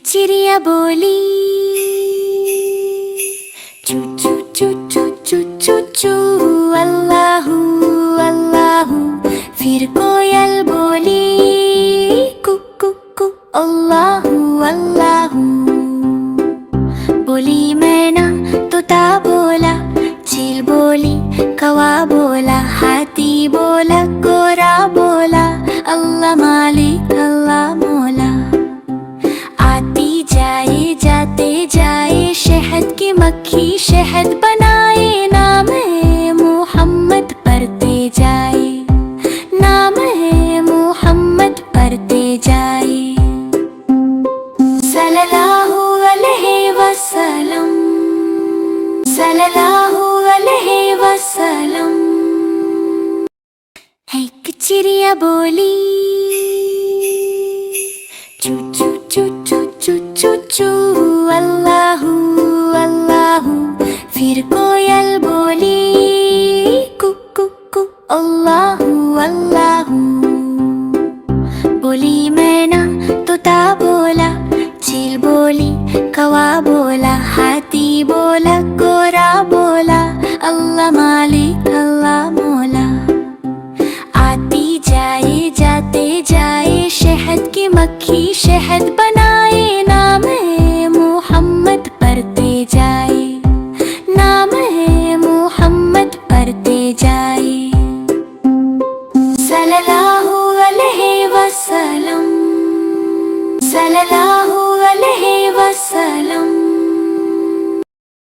चिड़िया बोली चू चू चू चू चू चू चू, अल्लाहू अल्लाहू। फिर कोयल बोली कु कु कु, अल्लाहू अल्लाहू। बोली मैना, तोता बोला, चील बोली, कौवा बोला, हाथी बोला, गोरा बोला, अल्लाह मालिक अल्लाह मौला। आती जाए जाते जाए शहद की मक्खी शहद बनाए, नाम है मोहम्मद पढ़ते जाए, नाम है मोहम्मद पढ़ते जाए। सल्लल्लाहु अलैहि वसल्लम, सल्लल्लाहु अलैहि वसल्लम। एक चिड़िया बोली